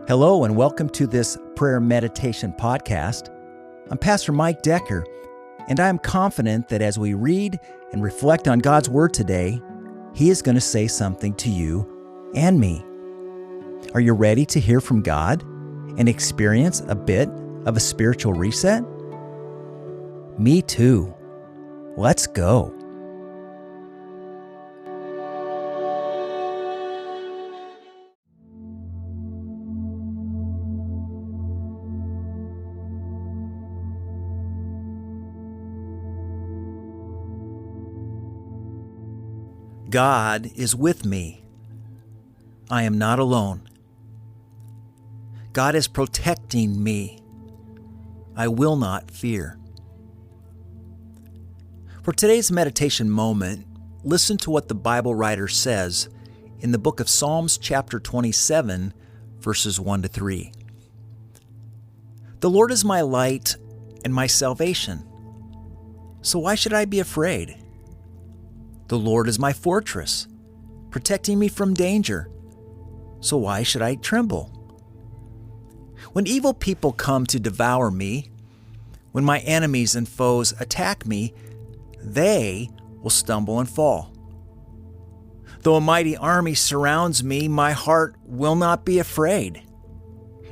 Hello and welcome to this prayer meditation podcast. I'm Pastor Mike Decker, and I am confident that as we read and reflect on God's Word today, He is going to say something to you and me. Are you ready to hear from God and experience a bit of a spiritual reset? Me too. Let's go. God is with me. I am not alone. God is protecting me. I will not fear. For today's meditation moment, listen to what the Bible writer says in the book of Psalms chapter 27, verses 1 to 3. The Lord is my light and my salvation, so why should I be afraid? The Lord is my fortress, protecting me from danger, so why should I tremble? When evil people come to devour me, when my enemies and foes attack me, they will stumble and fall. Though a mighty army surrounds me, my heart will not be afraid.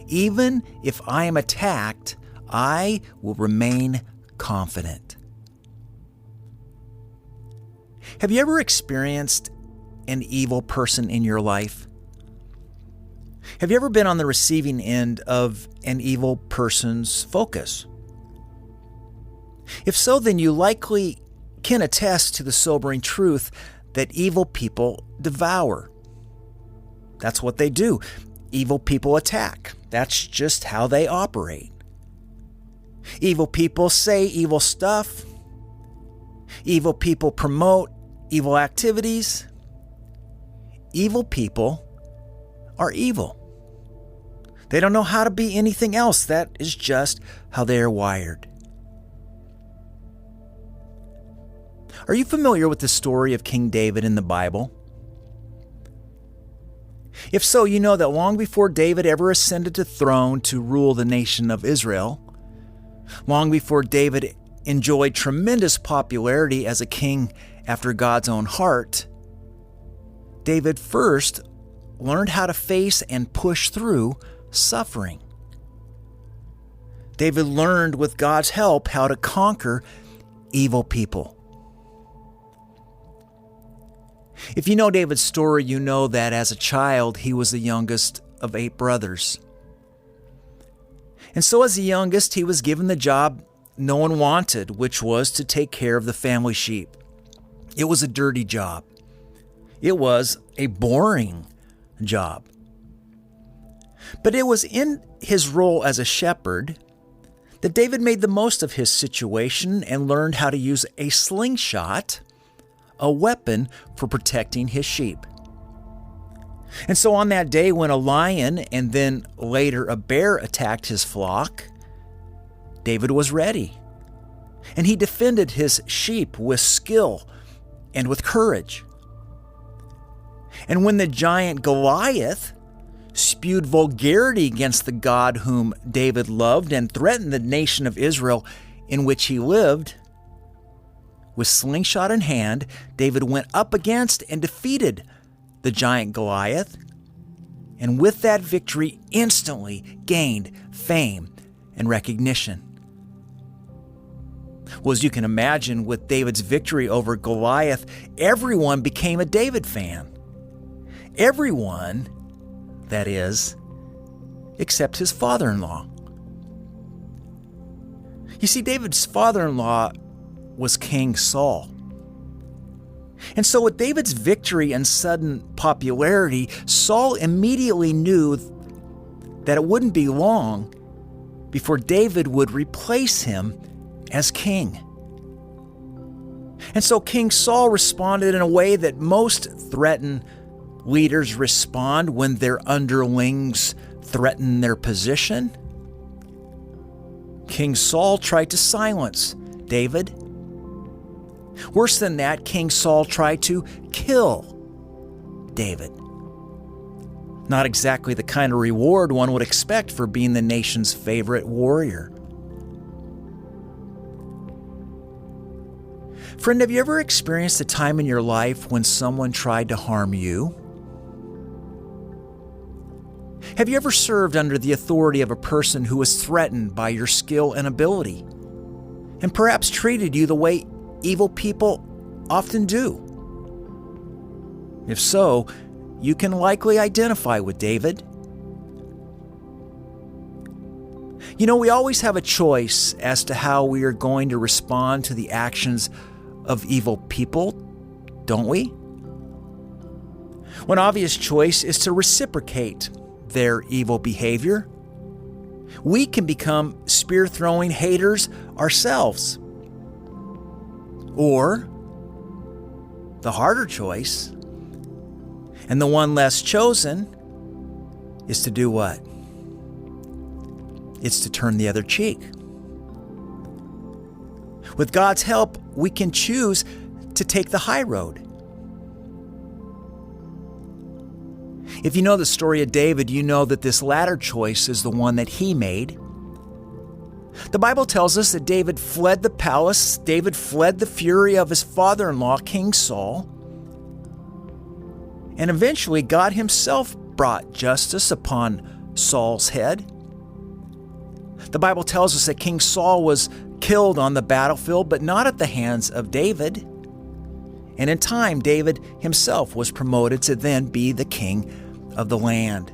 Even if I am attacked, I will remain confident. Have you ever experienced an evil person in your life? Have you ever been on the receiving end of an evil person's focus? If so, then you likely can attest to the sobering truth that evil people devour. That's what they do. Evil people attack. That's just how they operate. Evil people say evil stuff. Evil people promote evil activities. Evil people are evil. They don't know how to be anything else. That is just how they are wired. Are you familiar with the story of King David in the Bible? If so, you know that long before David ever ascended the throne to rule the nation of Israel, long before David enjoyed tremendous popularity as a king after God's own heart, David first learned how to face and push through suffering. David learned with God's help how to conquer evil people. If you know David's story, you know that as a child, he was the youngest of 8 brothers. And so as the youngest, he was given the job no one wanted, which was to take care of the family sheep. It was a dirty job. It was a boring job. But it was in his role as a shepherd that David made the most of his situation and learned how to use a slingshot, a weapon for protecting his sheep. And so on that day when a lion and then later a bear attacked his flock, David was ready. And he defended his sheep with skill and with courage. And when the giant Goliath spewed vulgarity against the God whom David loved and threatened the nation of Israel in which he lived, with slingshot in hand, David went up against and defeated the giant Goliath, and with that victory instantly gained fame and recognition. Well, as you can imagine, with David's victory over Goliath, everyone became a David fan. Everyone, that is, except his father-in-law. You see, David's father-in-law was King Saul. And so with David's victory and sudden popularity, Saul immediately knew that it wouldn't be long before David would replace him as king. And so King Saul responded in a way that most threatened leaders respond when their underlings threaten their position. King Saul tried to silence David. Worse than that, King Saul tried to kill David. Not exactly the kind of reward one would expect for being the nation's favorite warrior. Friend, have you ever experienced a time in your life when someone tried to harm you? Have you ever served under the authority of a person who was threatened by your skill and ability, and perhaps treated you the way evil people often do? If so, you can likely identify with David. You know, we always have a choice as to how we are going to respond to the actions of evil people, don't we? One obvious choice is to reciprocate their evil behavior. We can become spear-throwing haters ourselves. Or, the harder choice, and the one less chosen, is to do what? It's to turn the other cheek. With God's help, we can choose to take the high road. If you know the story of David, you know that this latter choice is the one that he made. The Bible tells us that David fled the palace. David fled the fury of his father-in-law, King Saul. And eventually, God himself brought justice upon Saul's head. The Bible tells us that King Saul was killed on the battlefield, but not at the hands of David. And in time, David himself was promoted to then be the king of the land.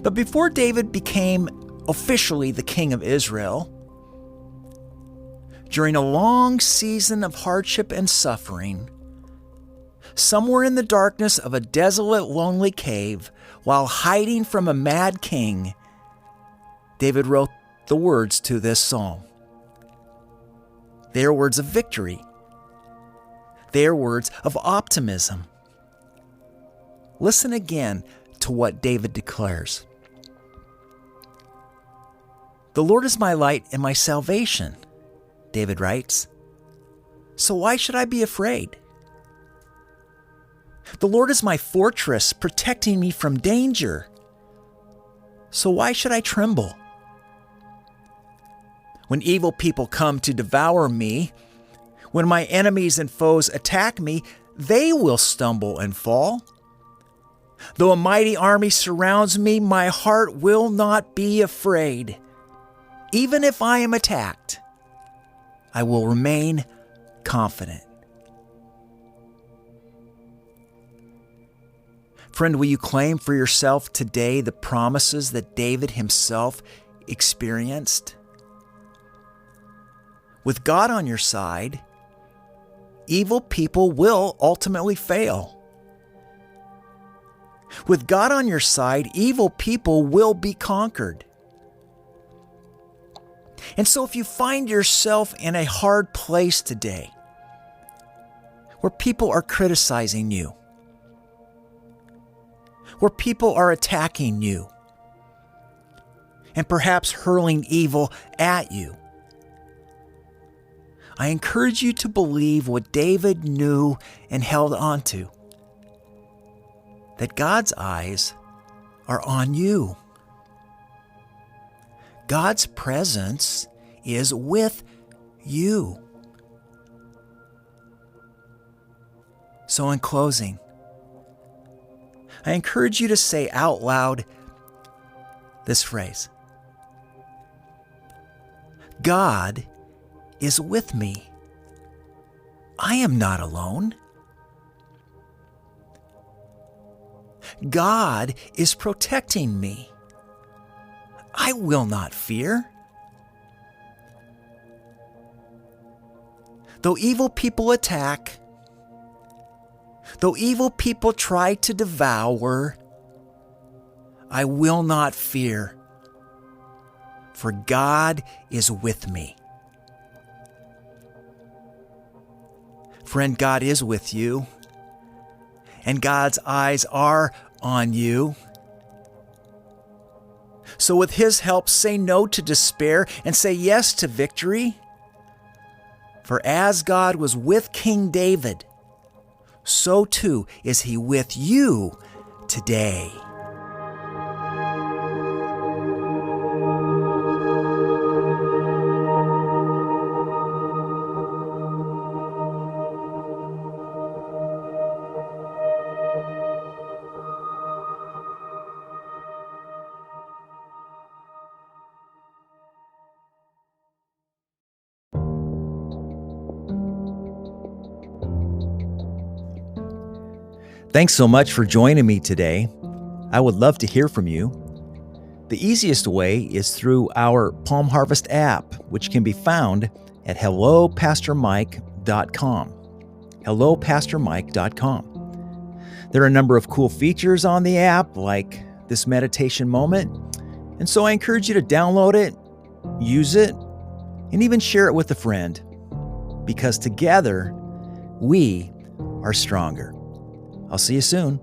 But before David became officially the king of Israel, during a long season of hardship and suffering, somewhere in the darkness of a desolate, lonely cave, while hiding from a mad king, David wrote the words to this psalm. They are words of victory. They are words of optimism. Listen again to what David declares. "The Lord is my light and my salvation," David writes. "So why should I be afraid? The Lord is my fortress, protecting me from danger. So why should I tremble? When evil people come to devour me, when my enemies and foes attack me, they will stumble and fall. Though a mighty army surrounds me, my heart will not be afraid. Even if I am attacked, I will remain confident." Friend, will you claim for yourself today the promises that David himself experienced? With God on your side, evil people will ultimately fail. With God on your side, evil people will be conquered. And so if you find yourself in a hard place today, where people are criticizing you, where people are attacking you, and perhaps hurling evil at you, I encourage you to believe what David knew and held on to, that God's eyes are on you. God's presence is with you. So in closing, I encourage you to say out loud this phrase: God is with me. I am not alone. God is protecting me. I will not fear. Though evil people attack, though evil people try to devour, I will not fear, for God is with me. Friend, God is with you, and God's eyes are on you. So with His help, say no to despair and say yes to victory. For as God was with King David, so too is He with you today. Thanks so much for joining me today. I would love to hear from you. The easiest way is through our Palm Harvest app, which can be found at hellopastormike.com. hellopastormike.com. There are a number of cool features on the app, like this meditation moment, and so I encourage you to download it, use it, and even share it with a friend, because together we are stronger. I'll see you soon.